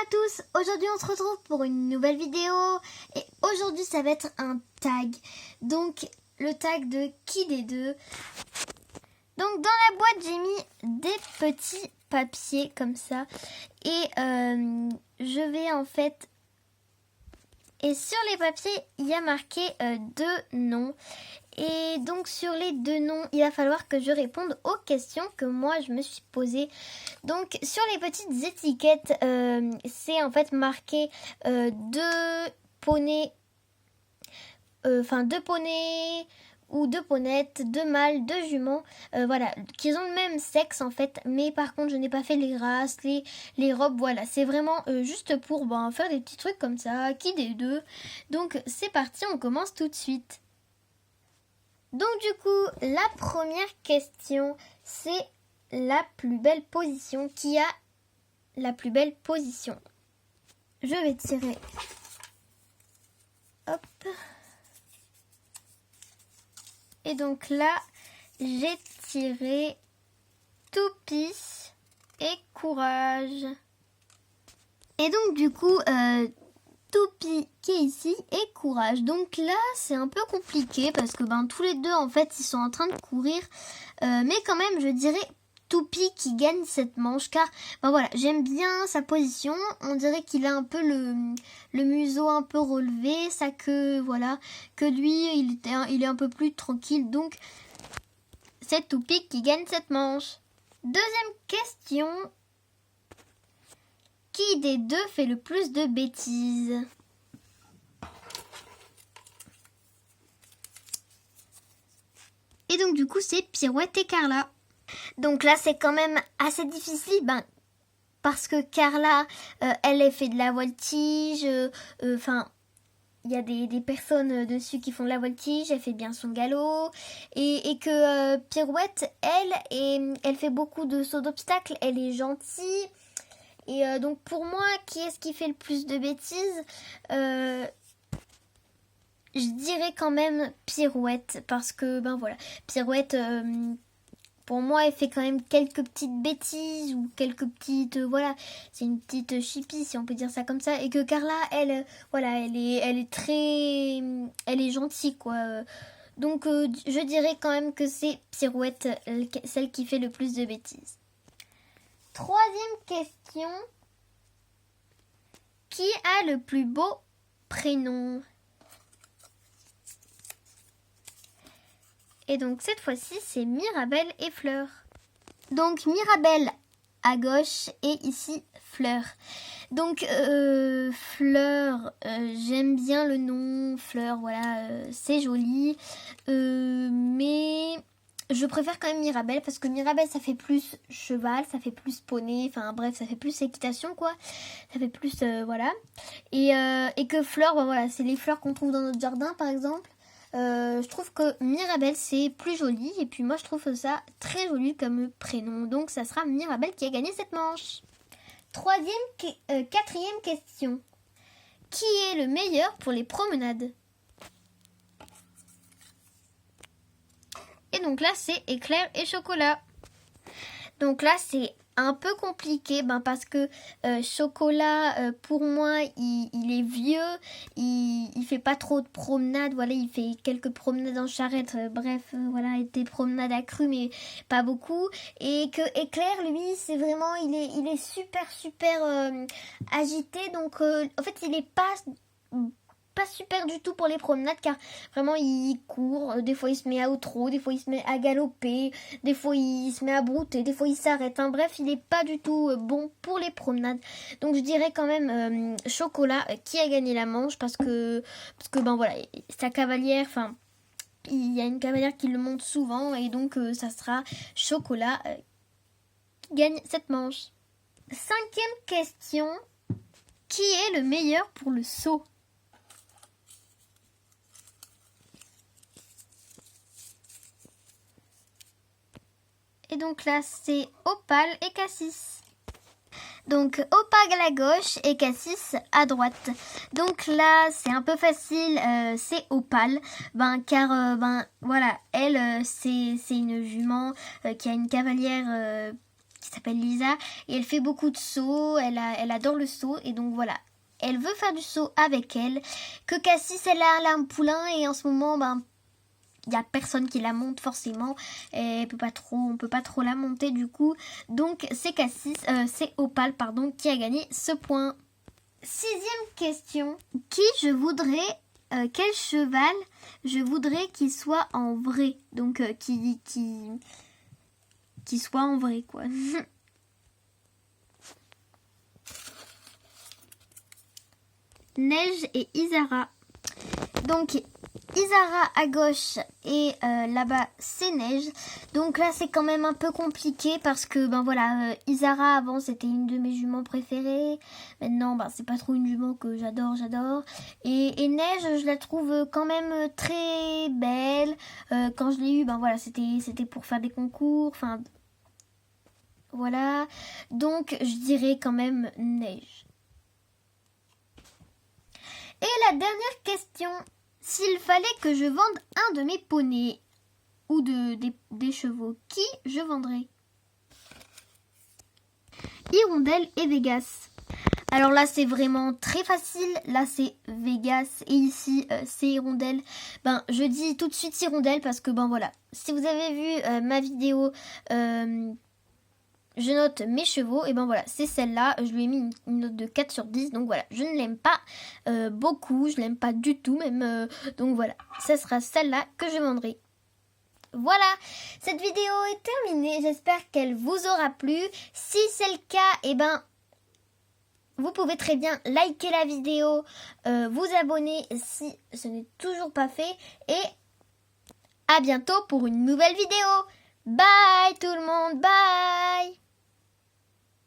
à tous, aujourd'hui on se retrouve pour une nouvelle vidéo et aujourd'hui ça va être un tag, donc le tag de qui des deux. Donc dans la boîte j'ai mis des petits papiers comme ça et je vais en fait, et sur les papiers il y a marqué deux noms. Et donc sur les deux noms, il va falloir que je réponde aux questions que moi je me suis posées. Donc sur les petites étiquettes, c'est en fait marqué deux poneys, deux poneys ou deux ponettes, deux mâles, deux juments, voilà, qui ont le même sexe en fait. Mais par contre je n'ai pas fait les races, les robes, voilà. C'est vraiment juste pour faire des petits trucs comme ça, qui des deux. Donc c'est parti, on commence tout de suite. Donc du coup, la première question, c'est la plus belle position. Qui a la plus belle position? Je vais tirer. Hop. Et donc là, j'ai tiré Toupie et Courage. Et donc du coup, Toupie qui est ici et Courage. Donc là c'est un peu compliqué parce que tous les deux en fait ils sont en train de courir, mais quand même je dirais Toupie qui gagne cette manche car voilà, j'aime bien sa position. On dirait qu'il a un peu le museau un peu relevé, sa queue, voilà, que lui il est un peu plus tranquille, donc c'est Toupie qui gagne cette manche. Deuxième question. Qui des deux fait le plus de bêtises? Et donc du coup c'est Pirouette et Carla. Donc là c'est quand même assez difficile, parce que Carla, elle fait de la voltige, il y a des personnes dessus qui font de la voltige, elle fait bien son galop, et que Pirouette, elle fait beaucoup de sauts d'obstacles, elle est gentille. Et donc pour moi, qui est-ce qui fait le plus de bêtises? Je dirais quand même Pirouette, parce que voilà, Pirouette, pour moi, elle fait quand même quelques petites bêtises ou quelques petites, voilà, c'est une petite chipie si on peut dire ça comme ça. Et que Carla, elle est gentille quoi. Donc je dirais quand même que c'est Pirouette, celle qui fait le plus de bêtises. Troisième question. Qui a le plus beau prénom? Et donc cette fois-ci, c'est Mirabelle et Fleur. Donc Mirabelle à gauche et ici Fleur. Donc Fleur, j'aime bien le nom Fleur, voilà, c'est joli. Mais je préfère quand même Mirabelle parce que Mirabelle ça fait plus cheval, ça fait plus poney, bref, ça fait plus équitation quoi. Ça fait plus voilà. Et que Fleur, voilà, c'est les fleurs qu'on trouve dans notre jardin par exemple. Je trouve que Mirabelle c'est plus joli et puis moi je trouve ça très joli comme prénom. Donc ça sera Mirabelle qui a gagné cette manche. Quatrième question. Qui est le meilleur pour les promenades? Et donc là, c'est éclair et chocolat. Donc là, c'est un peu compliqué parce que chocolat, pour moi, il est vieux. Il fait pas trop de promenades. Voilà, il fait quelques promenades en charrette. Voilà, des promenades à cru, mais pas beaucoup. Et que éclair, lui, c'est vraiment, il est super agité. Donc, en fait, il est pas super du tout pour les promenades car vraiment il court, des fois il se met à au trot, des fois il se met à galoper, des fois il se met à brouter, des fois il s'arrête, bref il est pas du tout bon pour les promenades. Donc je dirais quand même Chocolat qui a gagné la manche parce que voilà, sa cavalière, il y a une cavalière qui le monte souvent et donc ça sera Chocolat qui gagne cette manche. Cinquième question, qui est le meilleur pour le saut? Et donc là, c'est Opale et Cassis. Donc Opale à gauche et Cassis à droite. Donc là, c'est un peu facile, c'est Opale. Car voilà, elle, c'est une jument qui a une cavalière qui s'appelle Lisa et elle fait beaucoup de sauts, elle adore le saut et donc voilà. Elle veut faire du saut avec elle. Que Cassis, elle a un poulain et en ce moment, il n'y a personne qui la monte forcément. Et on peut pas trop la monter du coup. Donc c'est c'est Opal pardon, qui a gagné ce point. 6e question. Quel cheval je voudrais qu'il soit en vrai. Donc qui soit en vrai quoi. Neige et Isara. Donc Isara à gauche et là-bas c'est Neige. Donc là c'est quand même un peu compliqué parce que Isara avant c'était une de mes juments préférées. Maintenant c'est pas trop une jument que j'adore. Et Neige je la trouve quand même très belle. Quand je l'ai eue c'était pour faire des concours. Enfin voilà. Donc je dirais quand même Neige. Et la dernière question, s'il fallait que je vende un de mes poneys ou des chevaux, qui je vendrais? Hirondelle et Vegas. Alors là c'est vraiment très facile, là c'est Vegas et ici c'est Hirondelle. Je dis tout de suite Hirondelle parce que si vous avez vu ma vidéo je note mes chevaux, et c'est celle-là, je lui ai mis une note de 4 sur 10, donc voilà, je ne l'aime pas beaucoup, je l'aime pas du tout même, donc voilà, ça sera celle-là que je vendrai. Voilà, cette vidéo est terminée, j'espère qu'elle vous aura plu. Si c'est le cas, vous pouvez très bien liker la vidéo, vous abonner si ce n'est toujours pas fait, et à bientôt pour une nouvelle vidéo. Bye tout le monde, bye!